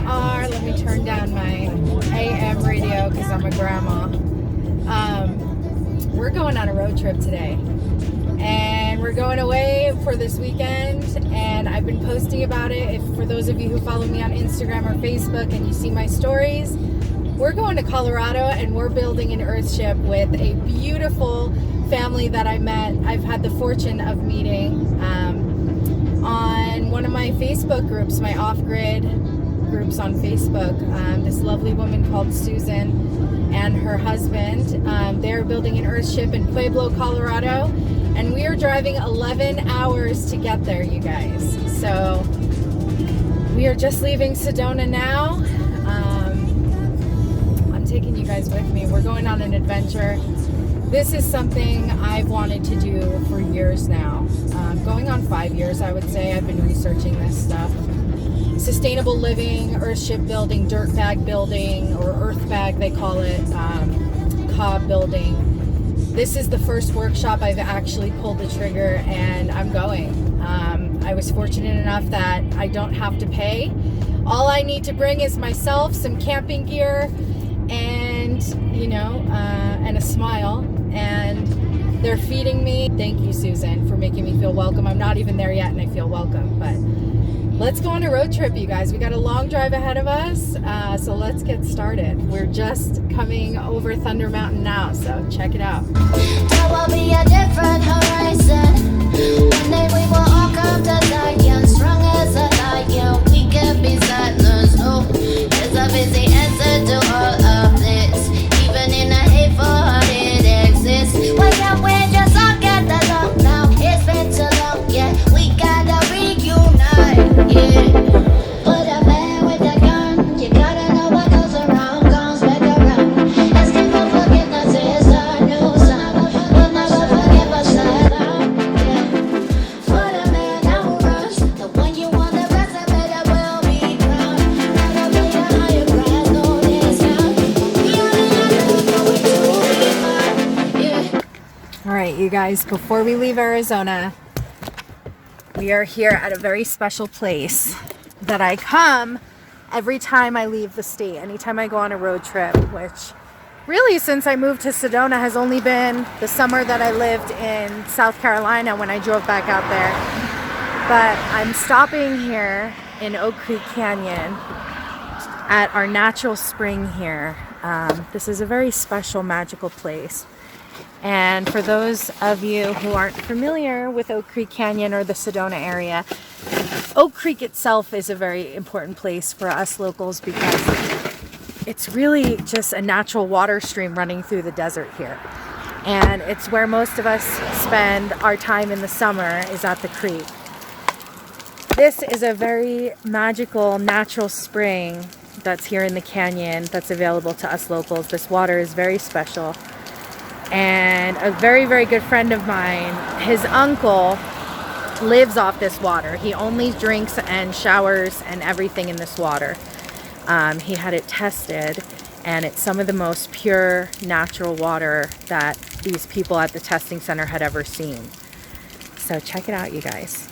are, let me turn down my AM radio because I'm a grandma. We're going on a road trip today. And we're going away for this weekend, and I've been posting about it. For those of you who follow me on Instagram or Facebook and you see my stories, we're going to Colorado and we're building an Earthship with a beautiful family that I met. I've had the fortune of meeting on one of my Facebook groups, my off-grid groups on Facebook. This lovely woman called Susan and her husband. They're building an Earthship in Pueblo, Colorado. And we are driving 11 hours to get there, you guys. So we are just leaving Sedona now. I'm taking you guys with me. We're going on an adventure. This is something I've wanted to do for years now. Going on 5 years, I would say. I've been researching this stuff. Sustainable living, Earthship building, dirt bag building, or earth bag they call it, cob building. This is the first workshop I've actually pulled the trigger, and I'm going. I was fortunate enough that I don't have to pay. All I need to bring is myself, some camping gear, and and a smile. And they're feeding me. Thank you, Susan, for making me feel welcome. I'm not even there yet, and I feel welcome. But let's go on a road trip, you guys. We got a long drive ahead of us, so let's get started. We're just coming over Thunder Mountain now, so check it out. There will be a different horizon. One day we will all come to Zion, strong as a lion. We can be silent. Oh, there's a busy answer to all of this. Even in a hateful heart, it exists. Why can't we just all get along now? It's been so long, yeah. We gotta reunite, yeah. Put a man with a gun. You gotta know what goes around comes back around. Asking for forgiveness is our new song. We'll never forgive us that long, yeah. Put a man out rush. The one you want, the rest of it will be crowned. Gotta be a higher ground, no discount. We only have to go into it, yeah. All right, you guys, before we leave Arizona, we are here at a very special place that I come every time I leave the state, anytime I go on a road trip, which really since I moved to Sedona has only been the summer that I lived in South Carolina when I drove back out there. But I'm stopping here in Oak Creek Canyon at our natural spring here. This is a very special, magical place. And for those of you who aren't familiar with Oak Creek Canyon or the Sedona area, Oak Creek itself is a very important place for us locals because it's really just a natural water stream running through the desert here. And it's where most of us spend our time in the summer, is at the creek. This is a very magical natural spring that's here in the canyon that's available to us locals. This water is very special. And a very, very good friend of mine, his uncle lives off this water. He only drinks and showers and everything in this water. He had it tested, and it's some of the most pure natural water that these people at the testing center had ever seen. So check it out, you guys.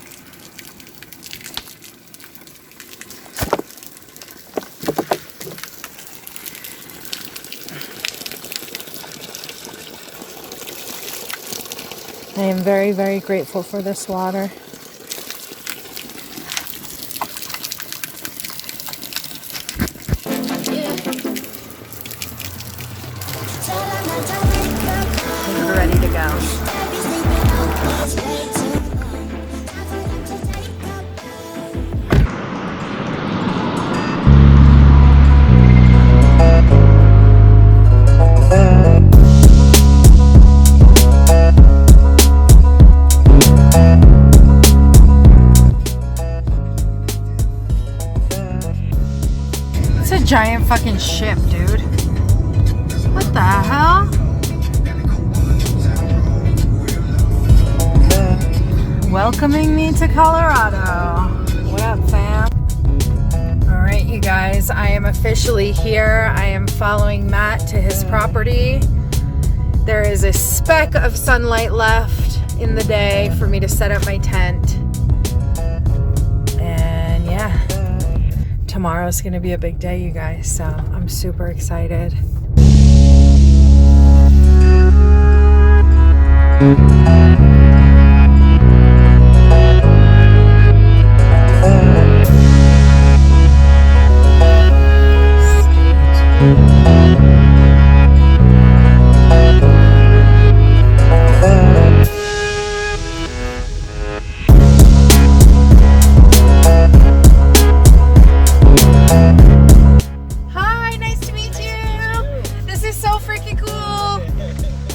I am very, very grateful for this water. We're ready to go. Giant fucking ship, dude. What the hell? Welcoming me to Colorado. What up, fam? Alright, you guys, I am officially here. I am following Matt to his property. There is a speck of sunlight left in the day for me to set up my tent. And yeah, tomorrow's gonna be a big day, you guys, so I'm super excited.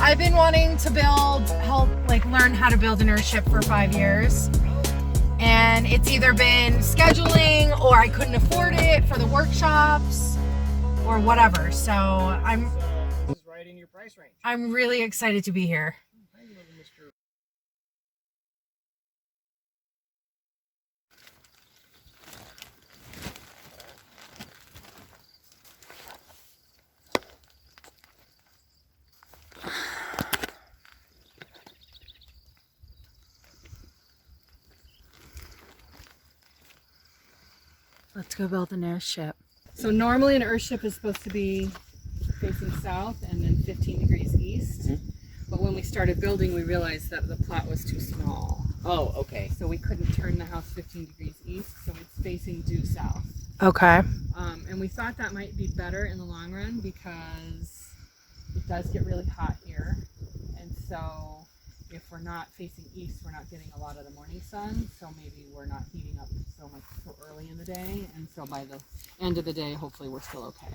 I've been wanting to learn how to build an Earthship for 5 years, and it's either been scheduling or I couldn't afford it for the workshops or whatever. So I'm right in your price range. I'm really excited to be here. Let's go build an Earthship. So normally an Earthship is supposed to be facing south and then 15 degrees east. Mm-hmm. But when we started building, we realized that the plot was too small. Oh, okay. So we couldn't turn the house 15 degrees east, so it's facing due south. Okay. And we thought that might be better in the long run because it does get really hot here. And so if we're not facing east, we're not getting a lot of the morning sun. So maybe we're not heating up so much so early in the day. And so by the end of the day, hopefully we're still okay.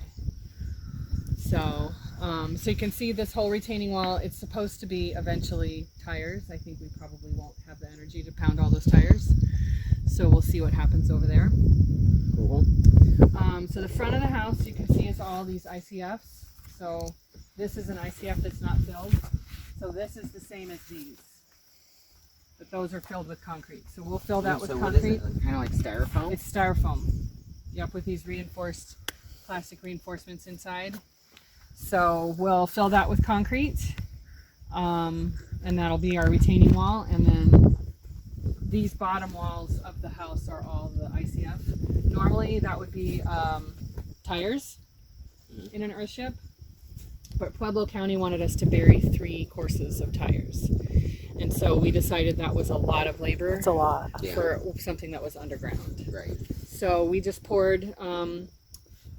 So, so you can see this whole retaining wall, it's supposed to be eventually tires. I think we probably won't have the energy to pound all those tires. So we'll see what happens over there. Cool. So the front of the house, you can see is all these ICFs. So this is an ICF that's not filled. So this is the same as these. But those are filled with concrete. So we'll fill that with concrete. Kind of like styrofoam? It's styrofoam. Yep, with these reinforced plastic reinforcements inside. So we'll fill that with concrete, and that'll be our retaining wall. And then these bottom walls of the house are all the ICF. Normally that would be tires in an Earthship, but Pueblo County wanted us to bury 3 courses of tires. And so we decided that was a lot of labor. It's a lot. For something that was underground. Right. So we just poured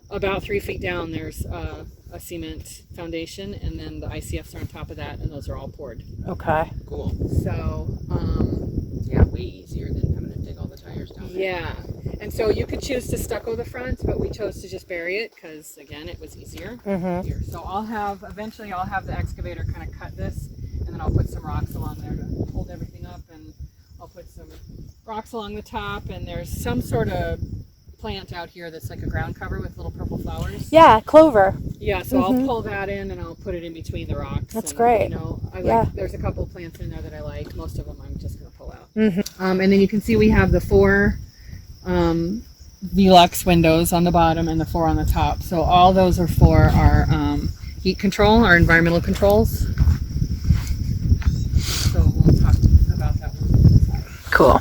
about 3 feet down. There's a cement foundation, and then the ICFs are on top of that, and those are all poured. Okay. Cool. So yeah, way easier than having to dig all the tires down there. yeah, and so you could choose to stucco the front, but we chose to just bury it because again it was easier. Mm-hmm. Here. So eventually I'll have the excavator kind of cut this, and then I'll put some rocks along there to hold everything up, and I'll put some rocks along the top, and there's some sort of plant out here that's like a ground cover with little purple flowers. Yeah, clover. Yeah, so I'll pull that in and I'll put it in between the rocks. That's and, great. You know, there's a couple plants in there that I like. Most of them I'm just going to pull out. Mm-hmm. And then you can see we have the 4 Velux windows on the bottom and the 4 on the top. So all those are for our heat control, our environmental controls. So we'll talk about that one. Cool.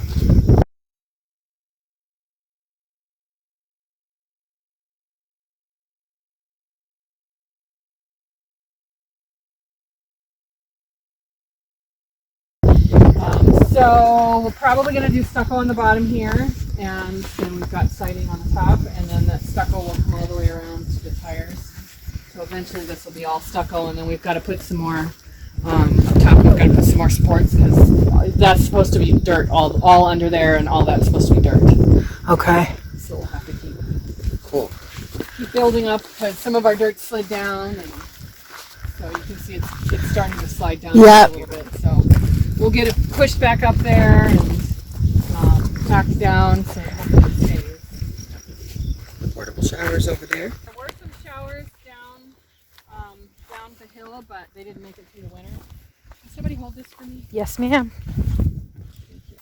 So we're probably going to do stucco on the bottom here, and then we've got siding on the top, and then that stucco will come all the way around to the tires. So eventually this will be all stucco, and then we've got to put some more up top. We've got to put some more supports because that's supposed to be dirt all under there, and all that's supposed to be dirt. Okay. So we'll have to keep building up because some of our dirt slid down, and so you can see it's starting to slide down a little bit. So we'll get it pushed back up there and packed down so hopefully it stays. Portable showers over there. There were some showers down the hill, but they didn't make it through the winter. Can somebody hold this for me? Yes, ma'am. Thank you.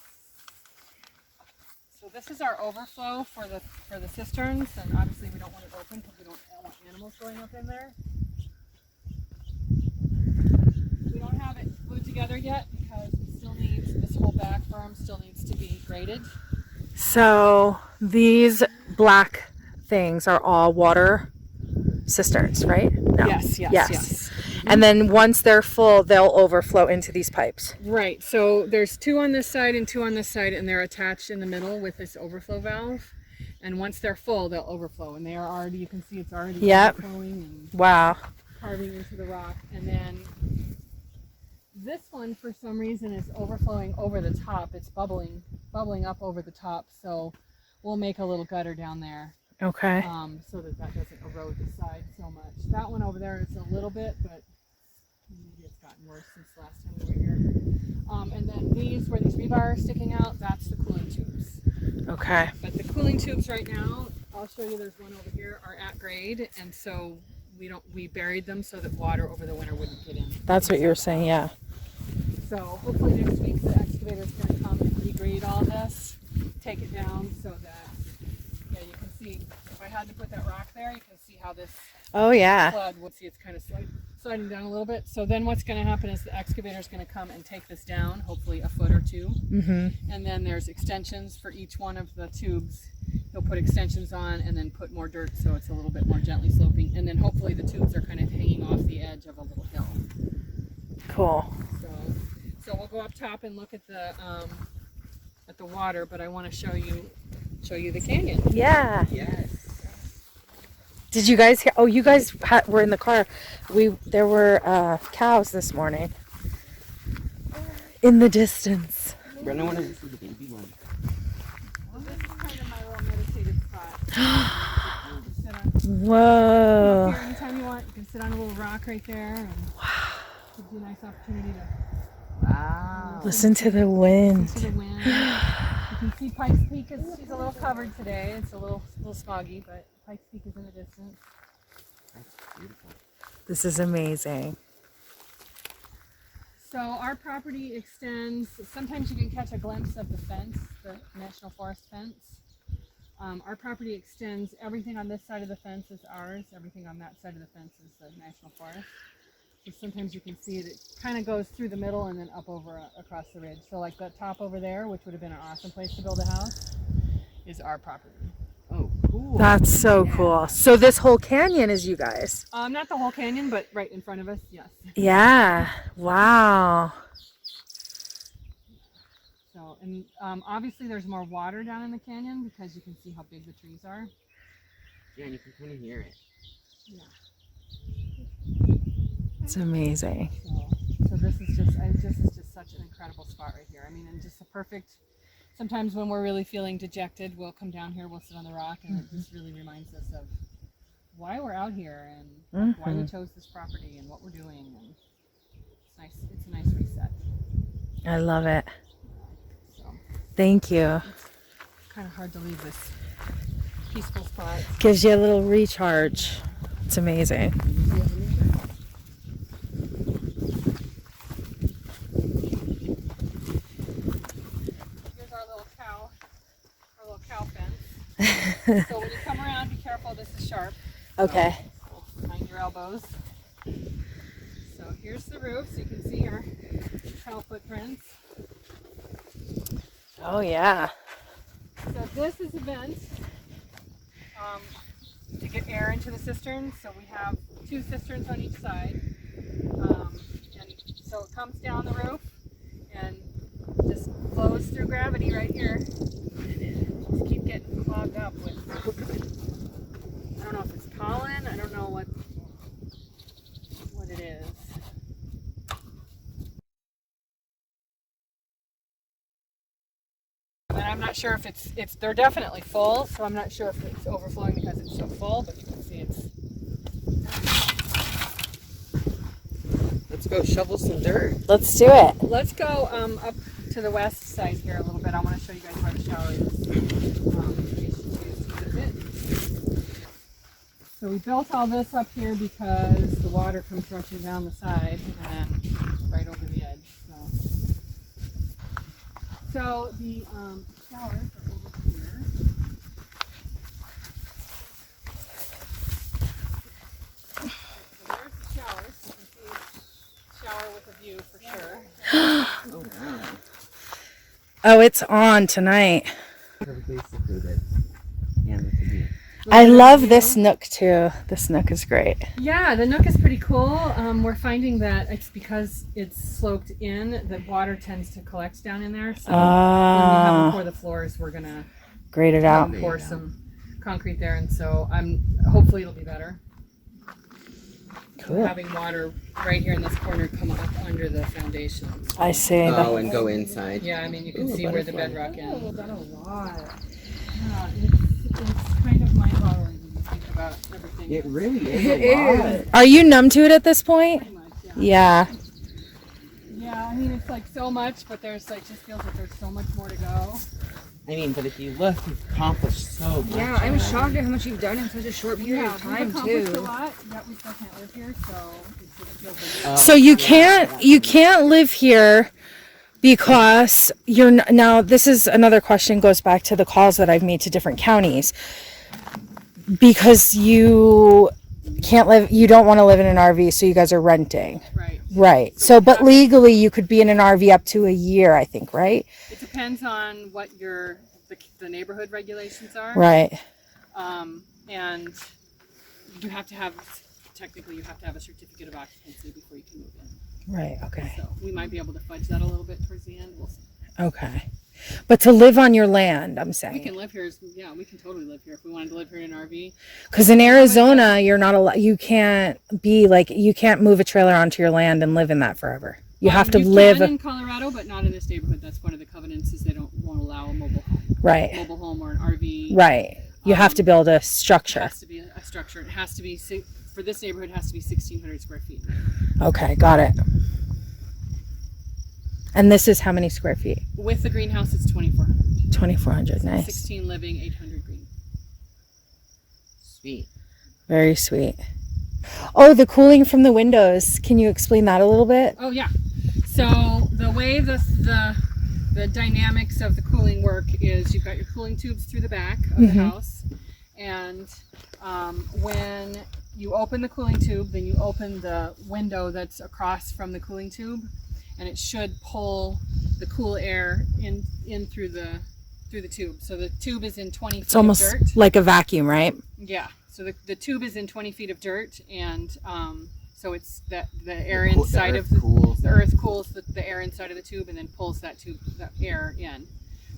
So this is our overflow for the cisterns, and obviously we don't want it open because we don't want animals going up in there. We don't have it glued together yet because we still need this whole back berm still needs to be graded. So these black things are all water cisterns, right? No. Yes. And then once they're full, they'll overflow into these pipes. Right. So there's 2 on this side and 2 on this side, and they're attached in the middle with this overflow valve. And once they're full, they'll overflow, and they are already. You can see it's already overflowing and Wow. carving into the rock. And then this one, for some reason, is overflowing over the top. It's bubbling up over the top. So we'll make a little gutter down there. Okay. So that doesn't erode the side so much. That one over there is a little bit, but maybe it's gotten worse since last time we were here. And then these, where these rebar are sticking out, that's the cooling tubes. Okay. But the cooling tubes right now, I'll show you, there's one over here, are at grade, and so we buried them so that water over the winter wouldn't get in. That's what you were saying, yeah. So hopefully next week the excavator's going to come and regrade all this, take it down so that, yeah, you can see, if I had to put that rock there, you can see how this Oh, yeah. flood would see it's kind of sliding down a little bit. So then what's going to happen is the excavator is going to come and take this down, hopefully a foot or 2. Mm-hmm. And then there's extensions for each one of the tubes. He'll put extensions on and then put more dirt so it's a little bit more gently sloping. And then hopefully the tubes are kind of hanging off the edge of a little hill. Cool. So we'll go up top and look at the water, but I want to show you the canyon. Yeah. Yes. Did you guys hear? Oh, you guys were in the car. There were cows this morning. In the distance. Brenda wanted to see the baby one. Well, this is kind of my little meditative spot. Whoa. Here, anytime you want, you can sit on a little rock right there, and gives you a nice opportunity to Wow. Listen to the wind. listen to the wind. You can see Pikes Peak. She's a little covered today. It's a little smoggy, but Pikes Peak is in the distance. That's beautiful. This is amazing. So our property extends, sometimes you can catch a glimpse of the fence, the National Forest fence. Our property extends, everything on this side of the fence is ours, everything on that side of the fence is the National Forest. So sometimes you can see it kind of goes through the middle and then up over across the ridge. So like that top over there, which would have been an awesome place to build a house, is our property. Oh, cool. That's so cool. So this whole canyon is you guys? Not the whole canyon, but right in front of us, yes. Yeah. Wow. So, and obviously there's more water down in the canyon because you can see how big the trees are. Yeah, and you can kind of hear it. Yeah. It's amazing. So this is just such an incredible spot right here. I mean, and just a perfect. Sometimes when we're really feeling dejected, we'll come down here, we'll sit on the rock, and it just really reminds us of why we're out here and why we chose this property and what we're doing. And it's nice. It's a nice reset. I love it. So Thank you. it's kind of hard to leave this peaceful spot. Gives you a little recharge. It's amazing. Here's our little cow fence. So when you come around, be careful. This is sharp. Okay. So mind your elbows. So here's the roof, so you can see our cow footprints. Oh, yeah. So this is a vent to get air into the cisterns. So we have 2 cisterns on each side. And so it comes down the roof and just flows through gravity right here. Just keep getting clogged up with, I don't know if it's pollen, I don't know what it is. And I'm not sure if it's they're definitely full, so I'm not sure if it's overflowing because it's so full, but you can see it's. Let's go shovel some dirt. Let's do it. Let's go up to the west side here a little bit. I want to show you guys where the shower is. In case you choose to visit. So we built all this up here because the water comes rushing down the side and right over the edge. So the showers are over here. So there's the showers. You can see shower with a view for sure. Oh, wow. Oh, it's on tonight. Perfectly secluded. And with the view. I love this nook too. This nook is great. Yeah, the nook is pretty cool. We're finding that it's because it's sloped in, the water tends to collect down in there. So when we have them pour the floors, we're gonna grate it out. pour some concrete there, and so hopefully it'll be better. Cool. Having water right here in this corner come up under the foundations. I see. Oh, and go inside. Yeah, I mean you can see where the bedrock ends. Is that a lot? Yeah, it's kind of mind-boggling when you think about everything. It really is. Are you numb to it at this point? Pretty much, yeah. Yeah. Yeah, I mean it's like so much, but there's like just feels like there's so much more to go. I mean, but if you look, you've accomplished so much. Yeah, I'm shocked at how much you've done in such a short period of time we've accomplished too. a lot. Yet we still can't live here, so it feels like So you can't live here because now this is another question, goes back to the calls that I've made to different counties, because you don't want to live in an RV, so you guys are renting. Right. So but legally you could be in an RV up to a year, I think, right? it depends on what the neighborhood regulations are. Right. And you have to have a certificate of occupancy before you can move in. Right. Okay. So we might be able to fudge that a little bit towards the end. We'll see. Okay. But to live on your land, I'm We saying. can live here. Yeah, we can totally live here if we wanted to live here in an RV. Because in Arizona, you're not allowed. You can't move a trailer onto your land and live in that forever. You have to live. You can in Colorado, but not in this neighborhood. That's one of the covenants, is they won't allow a mobile home. Right. Mobile home or an RV. Right. You have to build a It structure. has to be a structure. It has to be for this neighborhood. It has to be 1,600 square feet. Okay, got it. And this is how many square feet? With the greenhouse, it's 2,400. 2,400. Nice. 16 living, 800 green. Sweet. Very sweet. Oh, the cooling from the windows. Can you explain that a little bit? Oh yeah. So the way the dynamics of the cooling work is you've got your cooling tubes through the back of the house, and when you open the cooling tube, then you open the window that's across from the cooling tube, and it should pull the cool air in through the tube. So the tube is in 20 feet It's almost of dirt. like a vacuum, right? Yeah. So the tube is in 20 feet of dirt, and so it's the air The inside earth of cools the earth cools the air inside of the tube and then pulls that air in.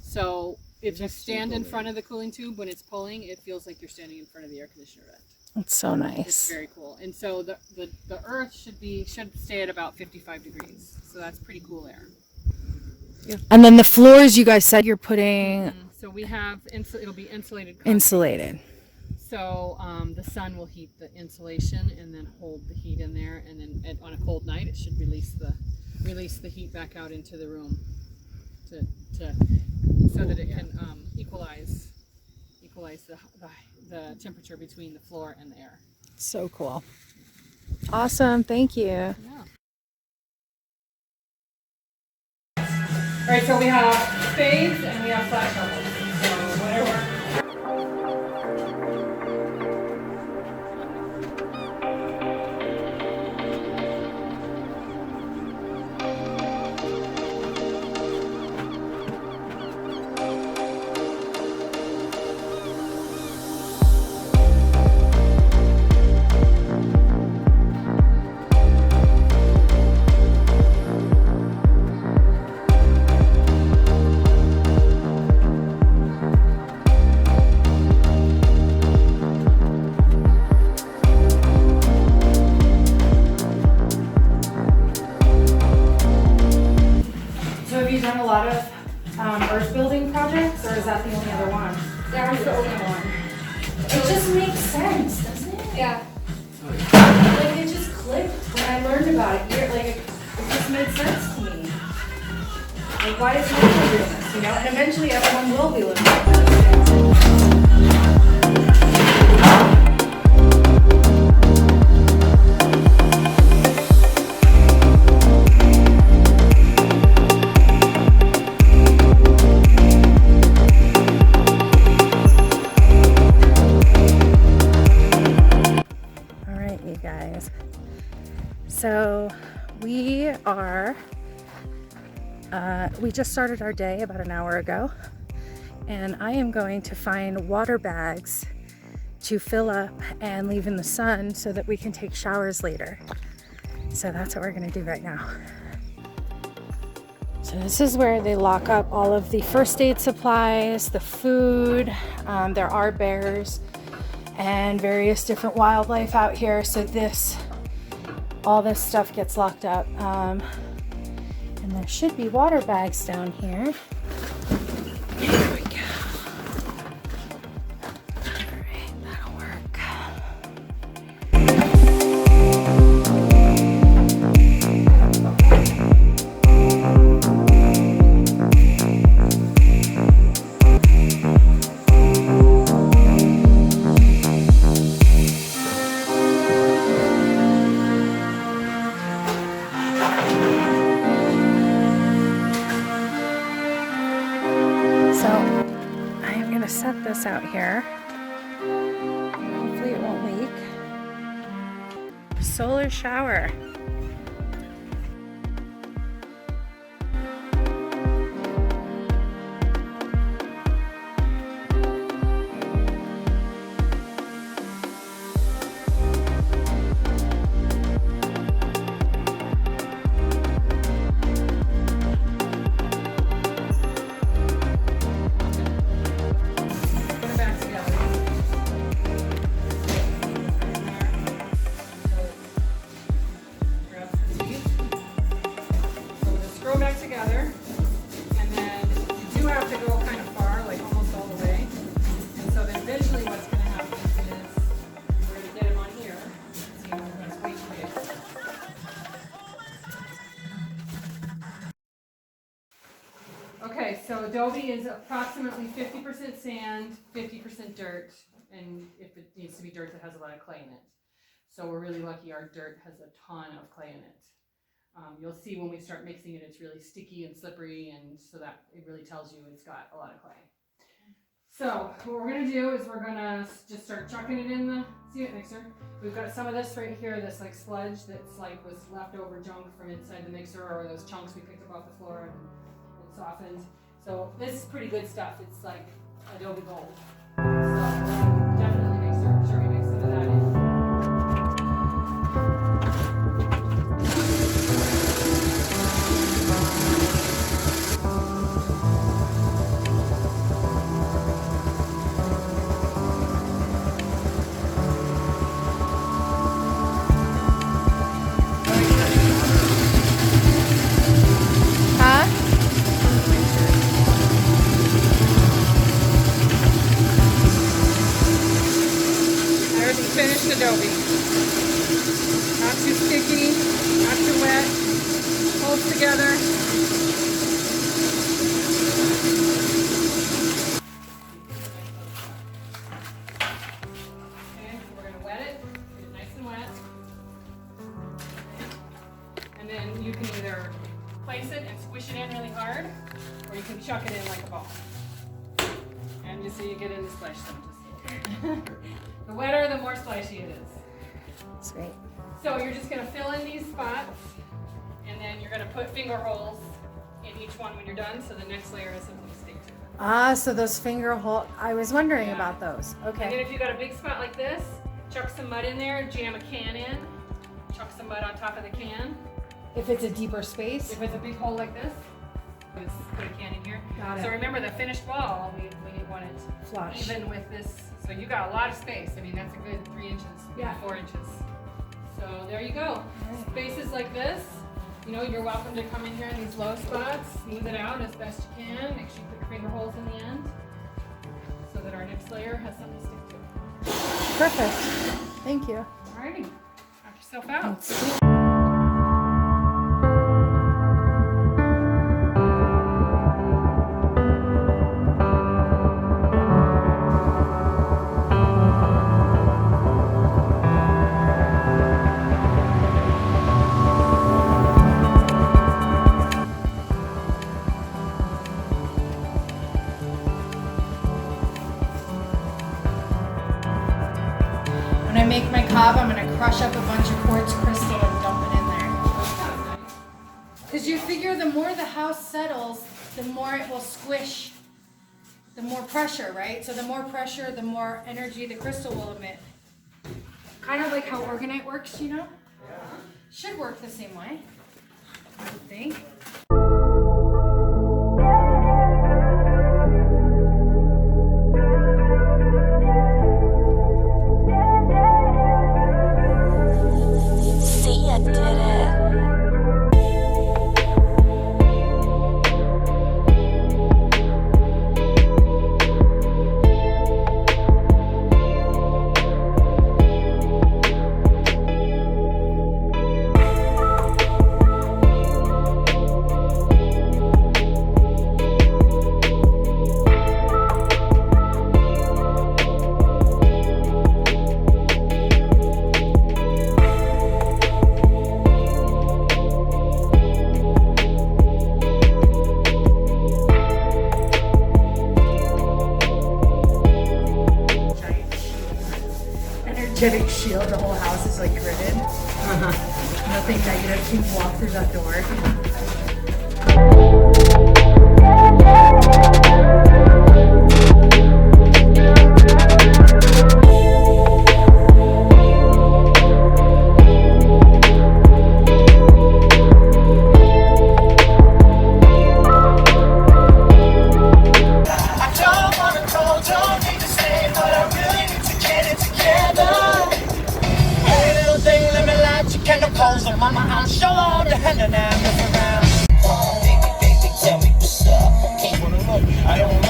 So if you stand in front of the cooling tube when it's pulling, it feels like you're standing in front of the air conditioner vent. It's so It's nice. very cool. And so the earth should stay at about 55 degrees. So that's pretty cool air. And then the floors, you guys said you're putting So we have it'll be insulated. insulated. So the sun will heat the insulation and then hold the heat in there, and then on a cold night it should release the heat back out into the room so that it can equalize the temperature between the floor and the air. So cool. Awesome. Thank you. Yeah. All right, so we have spades and we have flat shovels. So whatever. So have you done a lot of earth building projects, or is that the only other one? That was the only one. It just makes sense, doesn't it? Yeah. Like it just clicked when I learned about it. It just made sense to me. Like, why is no one doing this? You know, and eventually everyone will be living like this. All right, you guys. So we just started our day about an hour ago, and I am going to find water bags to fill up and leave in the sun so that we can take showers later. So that's what we're gonna do right now. So this is where they lock up all of the first aid supplies, the food. There are bears and various different wildlife out here. So all this stuff gets locked up. And there should be water bags down here. Here we go. All right, that'll work. Set this out here. Hopefully it won't leak. Solar shower. Okay, so adobe is approximately 50% sand, 50% dirt, and if it needs to be dirt that has a lot of clay in it. So we're really lucky our dirt has a ton of clay in it. You'll see when we start mixing it, it's really sticky and slippery, and so that it really tells you it's got a lot of clay. So what we're gonna do is we're gonna just start chucking it in the mixer. We've got some of this right here, this like sludge that's like was leftover junk from inside the mixer, or those chunks we picked up off the floor and softened. So this is pretty good stuff. It's like adobe gold. So definitely make sure we mix some of that in. Finished adobe. Not too sticky, not too wet. Holds together. Okay, we're going to wet it. Get it nice and wet. And then you can either place it and squish it in really hard, or you can chuck it in like a ball. And you see you get in the splash zone. The wetter, the more splashy it is. Sweet. So you're just gonna fill in these spots, and then you're gonna put finger holes in each one when you're done, so the next layer has something to stick to. Ah, so those finger hole, I was wondering Yeah. about those. And then Okay. if you got a big spot like this, chuck some mud in there, jam a can in, chuck some mud on top of the can. If it's a deeper space. If it's a big hole like this, just put a can in here. Got So it. remember the finished wall, we want it Flush. even with this. So you got a lot of space. I mean, that's a good 3 inches, Yeah. 4 inches. So there you go. Spaces like this, you know, you're welcome to come in here in these low spots, smooth it out as best you can. Make sure you put your finger holes in the end so that our next layer has something to stick to. Perfect. Thank you. Alrighty, knock yourself out. Thanks. When I make my cob, I'm gonna crush up a bunch of quartz crystal and dump it in there. Because you figure the more the house settles, the more it will squish the more pressure, right? So the more pressure, the more energy the crystal will emit. Kind of like how orgonite works, you know? Should work the same way, I would think. See, I did it. Energetic shield, the whole house is like gridded. Nothing negative can walk through that door. Mama, I'll show all the hand and I'm around. Baby, baby, tell me what's up. Can't wanna look. I don't